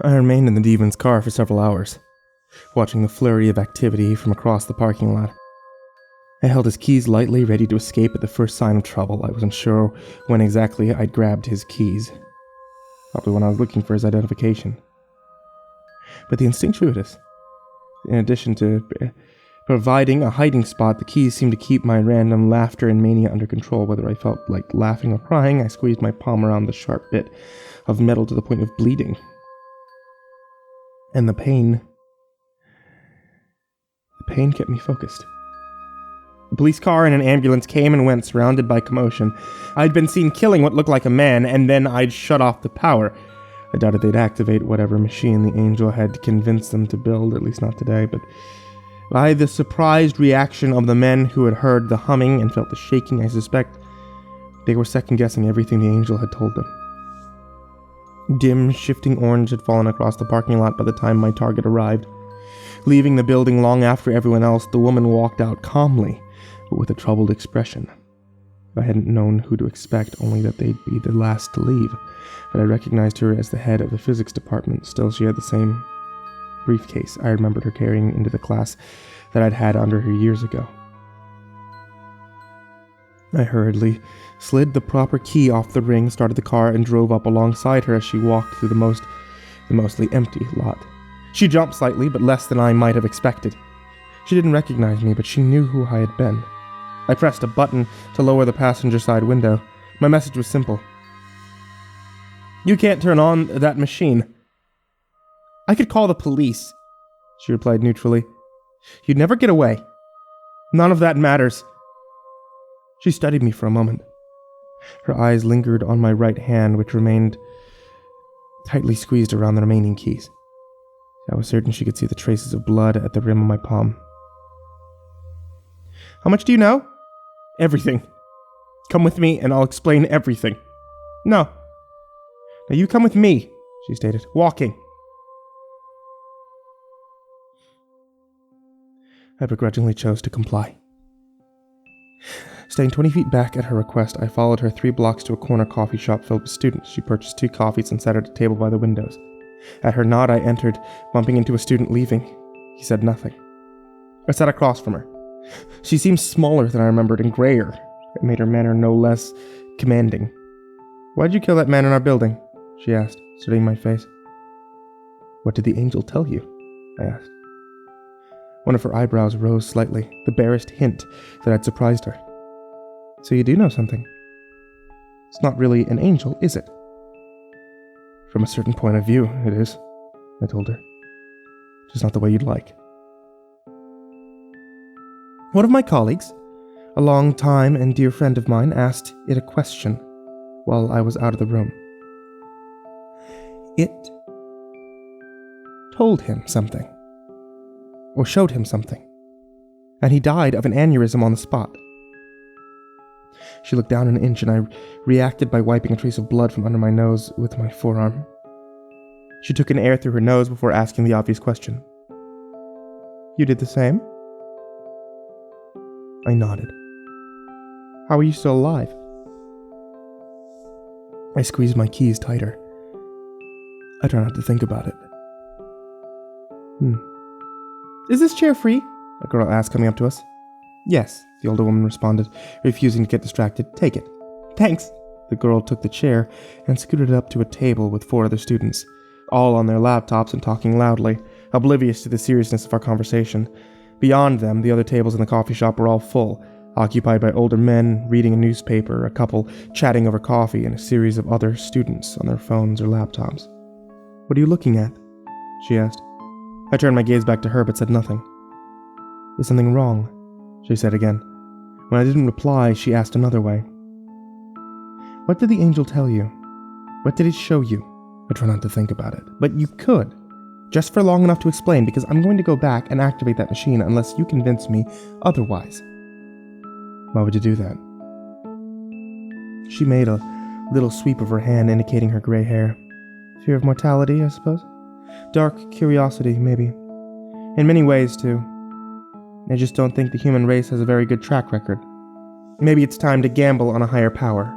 I remained in the demon's car for several hours, watching the flurry of activity from across the parking lot. I held his keys lightly, ready to escape at the first sign of trouble. I wasn't sure when exactly I'd grabbed his keys. Probably when I was looking for his identification. But the instinct showed us. In addition to providing a hiding spot, the keys seemed to keep my random laughter and mania under control. Whether I felt like laughing or crying, I squeezed my palm around the sharp bit of metal to the point of bleeding. And the pain kept me focused. A police car and an ambulance came and went, surrounded by commotion. I'd been seen killing what looked like a man, and then I'd shut off the power. I doubted they'd activate whatever machine the angel had convinced them to build, at least not today, but by the surprised reaction of the men who had heard the humming and felt the shaking, I suspect they were second-guessing everything the angel had told them. Dim, shifting orange had fallen across the parking lot by the time my target arrived. Leaving the building long after everyone else, the woman walked out calmly, but with a troubled expression. I hadn't known who to expect, only that they'd be the last to leave, but I recognized her as the head of the physics department. Still, she had the same briefcase I remembered her carrying into the class that I'd had under her years ago. I hurriedly slid the proper key off the ring, started the car, and drove up alongside her as she walked through the mostly empty lot. She jumped slightly, but less than I might have expected. She didn't recognize me, but she knew who I had been. I pressed a button to lower the passenger side window. My message was simple. "You can't turn on that machine." "I could call the police," she replied neutrally. "You'd never get away. None of that matters." She studied me for a moment. Her eyes lingered on my right hand, which remained tightly squeezed around the remaining keys. I was certain she could see the traces of blood at the rim of my palm. "How much do you know?" "Everything. Come with me and I'll explain everything." "No." "Now you come with me," she stated, walking. I begrudgingly chose to comply. Staying 20 feet back at her request, I followed her 3 blocks to a corner coffee shop filled with students. She purchased 2 coffees and sat at a table by the windows. At her nod, I entered, bumping into a student leaving. He said nothing. I sat across from her. She seemed smaller than I remembered and grayer. It made her manner no less commanding. "Why'd you kill that man in our building?" she asked, studying my face. "What did the angel tell you?" I asked. One of her eyebrows rose slightly, the barest hint that I'd surprised her. "So you do know something. It's not really an angel, is it?" "From a certain point of view, it is," I told her. "Just not the way you'd like." One of my colleagues, a long-time and dear friend of mine, asked it a question while I was out of the room. It told him something, or showed him something, and he died of an aneurysm on the spot. She looked down an inch, and I reacted by wiping a trace of blood from under my nose with my forearm. She took in air through her nose before asking the obvious question. "You did the same?" I nodded. "How are you still alive?" I squeezed my keys tighter. I try not to think about it. "Is this chair free?" a girl asked, coming up to us. "Yes," the older woman responded, refusing to get distracted. "Take it." "Thanks." The girl took the chair and scooted up to a table with 4 other students, all on their laptops and talking loudly, oblivious to the seriousness of our conversation. Beyond them, the other tables in the coffee shop were all full, occupied by older men reading a newspaper, a couple chatting over coffee, and a series of other students on their phones or laptops. "What are you looking at?" she asked. I turned my gaze back to her but said nothing. "Is something wrong?" she said again. When I didn't reply, she asked another way. "What did the angel tell you? What did it show you?" I try not to think about it, but you could. Just for long enough to explain, because I'm going to go back and activate that machine unless you convince me otherwise. "Why would you do that?" She made a little sweep of her hand, indicating her gray hair. "Fear of mortality, I suppose? Dark curiosity, maybe. In many ways, too. I just don't think the human race has a very good track record. Maybe it's time to gamble on a higher power."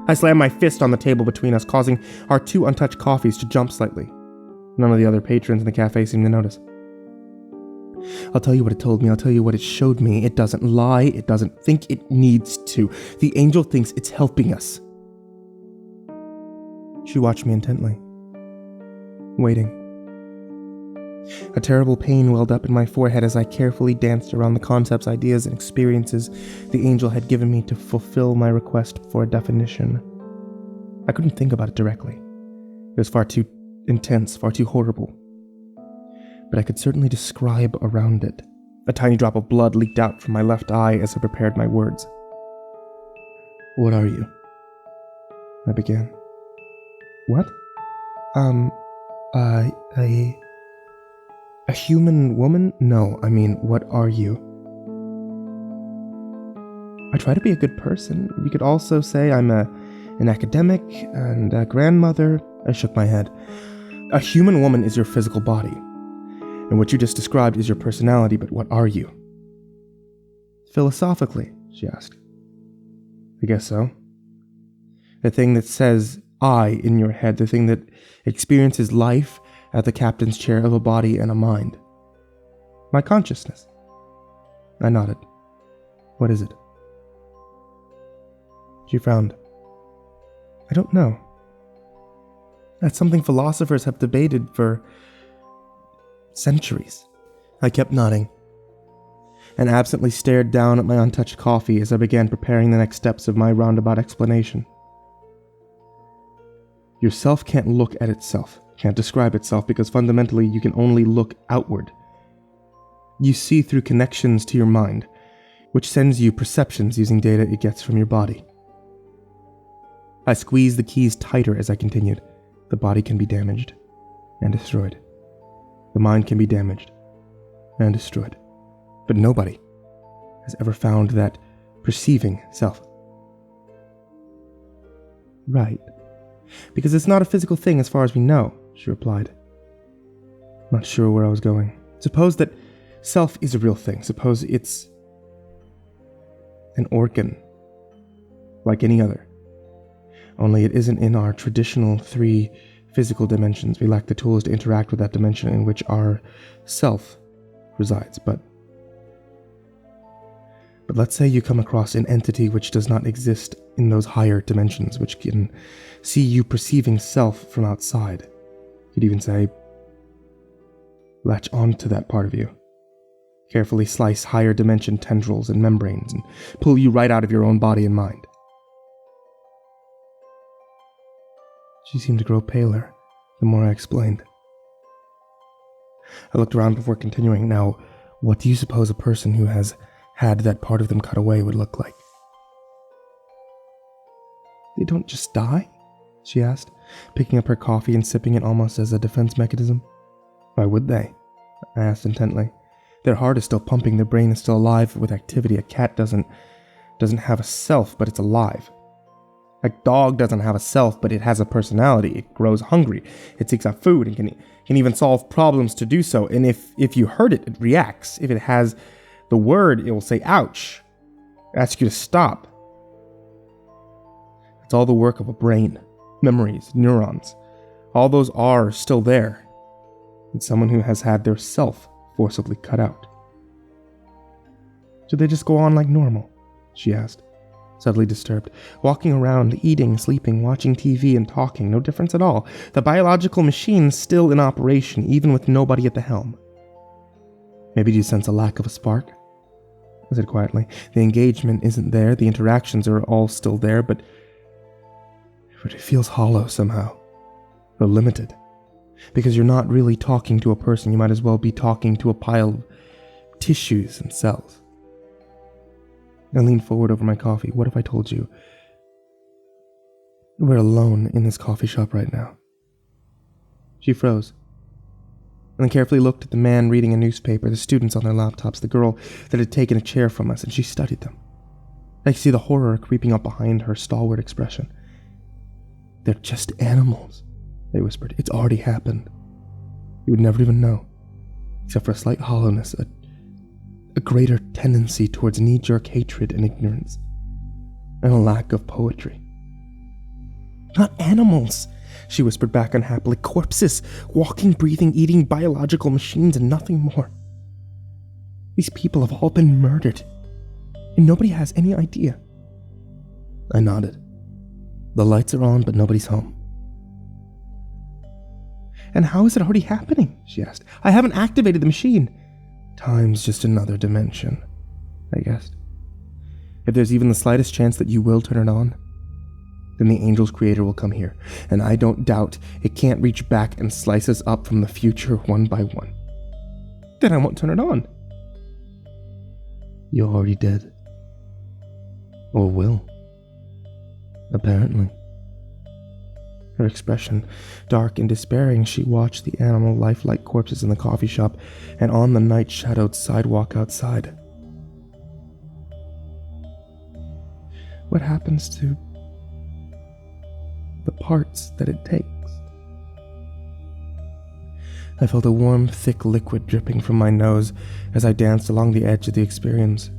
I slammed my fist on the table between us, causing our 2 untouched coffees to jump slightly. None of the other patrons in the cafe seemed to notice. I'll tell you what it told me. I'll tell you what it showed me. It doesn't lie. It doesn't think it needs to. The angel thinks it's helping us. She watched me intently, waiting. A terrible pain welled up in my forehead as I carefully danced around the concepts, ideas, and experiences the angel had given me to fulfill my request for a definition. I couldn't think about it directly. It was far too intense, far too horrible. But I could certainly describe around it. A tiny drop of blood leaked out from my left eye as I prepared my words. What are you? I began. What? A human woman? No, I mean, what are you? I try to be a good person. You could also say I'm an academic and a grandmother. I shook my head. A human woman is your physical body. And what you just described is your personality, but what are you? Philosophically, she asked. I guess so. The thing that says I in your head, the thing that experiences life at the captain's chair of a body and a mind. My consciousness. I nodded. What is it? She frowned. I don't know. That's something philosophers have debated for centuries. I kept nodding, and absently stared down at my untouched coffee as I began preparing the next steps of my roundabout explanation. Yourself can't look at itself, can't describe itself, because fundamentally you can only look outward. You see through connections to your mind, which sends you perceptions using data it gets from your body. I squeezed the keys tighter as I continued. The body can be damaged and destroyed. The mind can be damaged and destroyed. But nobody has ever found that perceiving self. Right. Because it's not a physical thing as far as we know, she replied. Not sure where I was going. Suppose that self is a real thing. Suppose it's an organ, like any other. Only it isn't in our traditional 3 physical dimensions. We lack the tools to interact with that dimension in which our self resides. But let's say you come across an entity which does not exist in those higher dimensions, which can see you perceiving self from outside. You'd even say, latch onto that part of you. Carefully slice higher dimension tendrils and membranes and pull you right out of your own body and mind. She seemed to grow paler the more I explained. I looked around before continuing. Now, what do you suppose a person who has had that part of them cut away would look like? They don't just die? She asked, picking up her coffee and sipping it almost as a defense mechanism. Why would they? I asked intently. Their heart is still pumping, their brain is still alive with activity. A cat doesn't have a self, but it's alive. A dog doesn't have a self, but it has a personality. It grows hungry. It seeks out food and can even solve problems to do so. And if you hurt it, it reacts. If it has the word, it will say, ouch. Ask you to stop. It's all the work of a brain. Memories, neurons. All those are still there. It's someone who has had their self forcibly cut out. Do they just go on like normal? She asked, suddenly disturbed. Walking around, eating, sleeping, watching TV, and talking. No difference at all. The biological machine's still in operation, even with nobody at the helm. Maybe you sense a lack of a spark? I said quietly. The engagement isn't there. The interactions are all still there, but it feels hollow somehow. Or limited. Because you're not really talking to a person. You might as well be talking to a pile of tissues and cells. I leaned forward over my coffee. What if I told you we're alone in this coffee shop right now? She froze, and then carefully looked at the man reading a newspaper, the students on their laptops, the girl that had taken a chair from us, and she studied them. I could see the horror creeping up behind her stalwart expression. They're just animals, they whispered. It's already happened. You would never even know, except for a slight hollowness, a greater tendency towards knee-jerk hatred and ignorance, and a lack of poetry. Not animals, She whispered back unhappily. Corpses, walking, breathing, eating biological machines and nothing more. These people have all been murdered, and nobody has any idea. I nodded. The lights are on, but nobody's home. And how is it already happening? She asked. I haven't activated the machine. Time's just another dimension, I guessed. If there's even the slightest chance that you will turn it on, then the angel's creator will come here, and I don't doubt it can't reach back and slice us up from the future one by one. Then I won't turn it on. You already did. Or will. Apparently. Her expression dark and despairing, she watched the animal lifelike corpses in the coffee shop and on the night-shadowed sidewalk outside. What happens to the parts that it takes? I felt a warm, thick liquid dripping from my nose as I danced along the edge of the experience.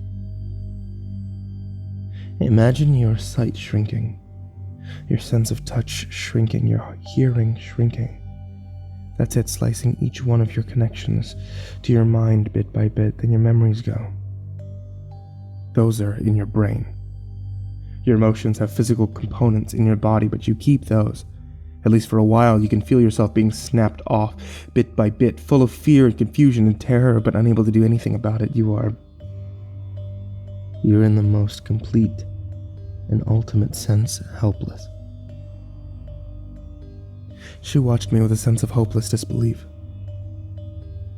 Imagine your sight shrinking, your sense of touch shrinking, your hearing shrinking. That's it, slicing each one of your connections to your mind bit by bit, then your memories go. Those are in your brain. Your emotions have physical components in your body, but you keep those. At least for a while, you can feel yourself being snapped off, bit by bit, full of fear and confusion and terror, but unable to do anything about it. You're in the most complete and ultimate sense helpless. She watched me with a sense of hopeless disbelief.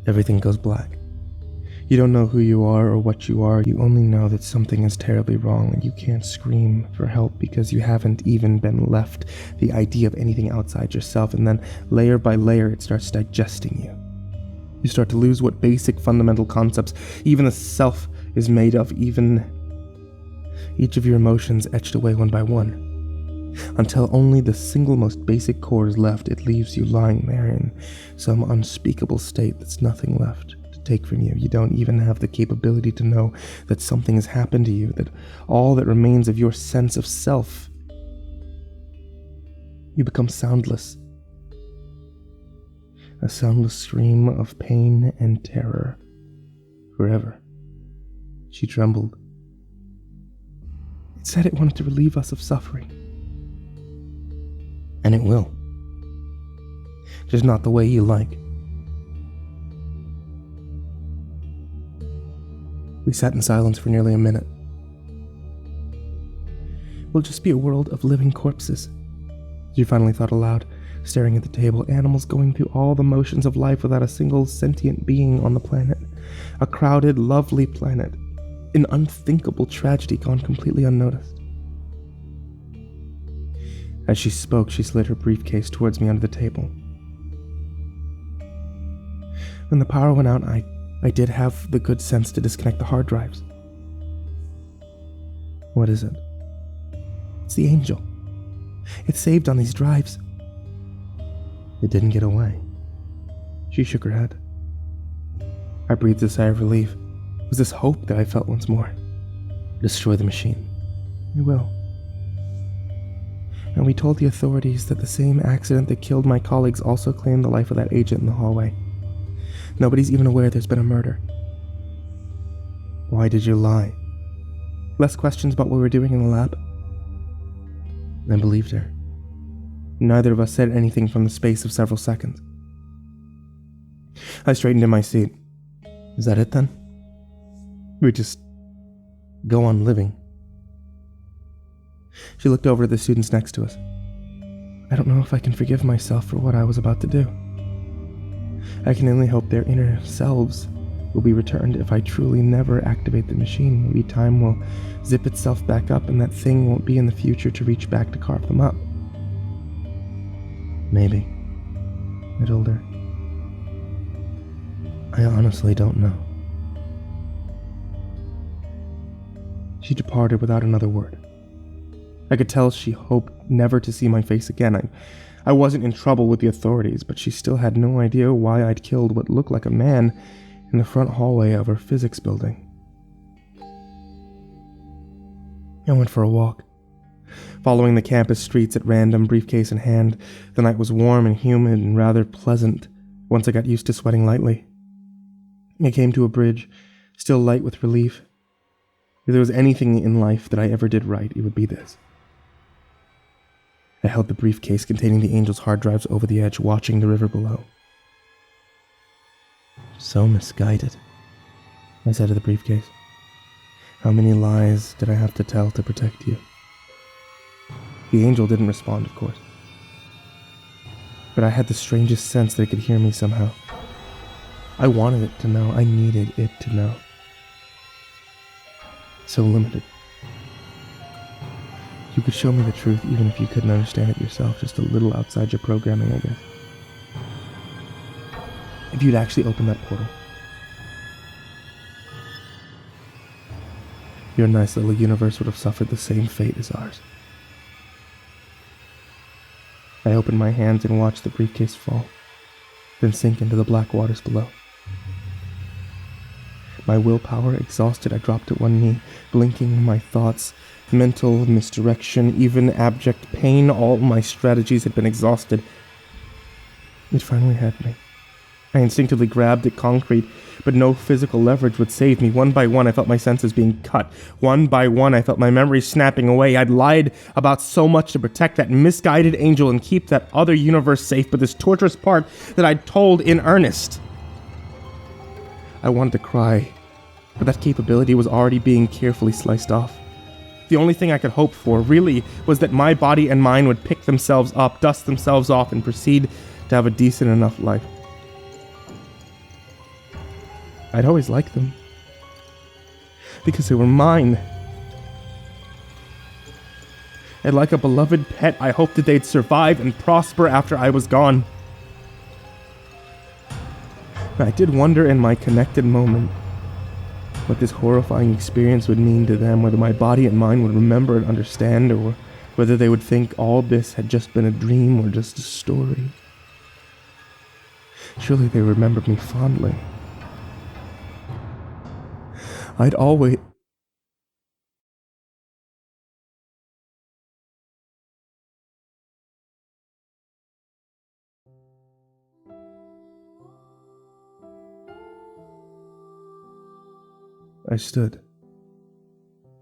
Everything goes black. You don't know who you are or what you are. You only know that something is terribly wrong, and you can't scream for help because you haven't even been left the idea of anything outside yourself, and then layer by layer it starts digesting you. You start to lose what basic fundamental concepts even the self is made of, even each of your emotions etched away one by one, until only the single most basic core is left. It leaves you lying there in some unspeakable state that's nothing left take from you. You don't even have the capability to know that something has happened to you, that all that remains of your sense of self. You become soundless. A soundless scream of pain and terror. Forever. She trembled. It said it wanted to relieve us of suffering. And it will. Just not the way you like. We sat in silence for nearly a minute. We'll just be a world of living corpses, she finally thought aloud, staring at the table. Animals going through all the motions of life without a single sentient being on the planet. A crowded, lovely planet. An unthinkable tragedy gone completely unnoticed. As she spoke, she slid her briefcase towards me under the table. When the power went out, I did have the good sense to disconnect the hard drives. What is it? It's the angel. It's saved on these drives. It didn't get away. She shook her head. I breathed a sigh of relief. It was this hope that I felt once more. Destroy the machine. We will. And we told the authorities that the same accident that killed my colleagues also claimed the life of that agent in the hallway. Nobody's even aware there's been a murder. Why did you lie? Less questions about what we were doing in the lab. I believed her. Neither of us said anything from the space of several seconds. I straightened in my seat. Is that it then? We just go on living. She looked over at the students next to us. I don't know if I can forgive myself for what I was about to do. I can only hope their inner selves will be returned if I truly never activate the machine. Maybe time will zip itself back up and that thing won't be in the future to reach back to carve them up. Maybe. I told her. I honestly don't know. She departed without another word. I could tell she hoped never to see my face again. I wasn't in trouble with the authorities, but she still had no idea why I'd killed what looked like a man in the front hallway of her physics building. I went for a walk. Following the campus streets at random, briefcase in hand, the night was warm and humid and rather pleasant once I got used to sweating lightly. I came to a bridge, still light with relief. If there was anything in life that I ever did right, it would be this. I held the briefcase containing the Angel's hard drives over the edge, watching the river below. So misguided, I said to the briefcase. How many lies did I have to tell to protect you? The Angel didn't respond, of course. But I had the strangest sense that it could hear me somehow. I wanted it to know. I needed it to know. So limited. You could show me the truth even if you couldn't understand it yourself, just a little outside your programming, I guess. If you'd actually opened that portal. Your nice little universe would have suffered the same fate as ours. I opened my hands and watched the briefcase fall, then sink into the black waters below. My willpower exhausted, I dropped to one knee, blinking my thoughts, mental misdirection, even abject pain. All my strategies had been exhausted. It finally had me. I instinctively grabbed at concrete, but no physical leverage would save me. One by one, I felt my senses being cut. One by one, I felt my memories snapping away. I'd lied about so much to protect that misguided Angel and keep that other universe safe, but this torturous part that I'd told in earnest. I wanted to cry, but that capability was already being carefully sliced off. The only thing I could hope for, really, was that my body and mind would pick themselves up, dust themselves off, and proceed to have a decent enough life. I'd always liked them, because they were mine. And like a beloved pet, I hoped that they'd survive and prosper after I was gone. I did wonder in my connected moment what this horrifying experience would mean to them, whether my body and mind would remember and understand, or whether they would think all this had just been a dream or just a story. Surely they remembered me fondly. I'd always... I stood.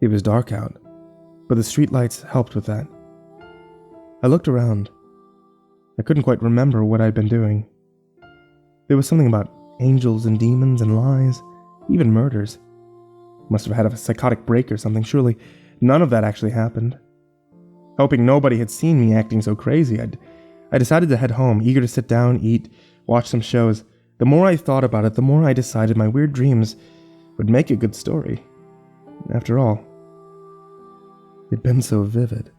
It was dark out, but the streetlights helped with that. I looked around. I couldn't quite remember what I'd been doing. There was something about angels and demons and lies, even murders. Must have had a psychotic break or something. Surely none of that actually happened. Hoping nobody had seen me acting so crazy, I decided to head home, eager to sit down, eat, watch some shows. The more I thought about it, the more I decided my weird dreams would make a good story. After all, they'd been so vivid.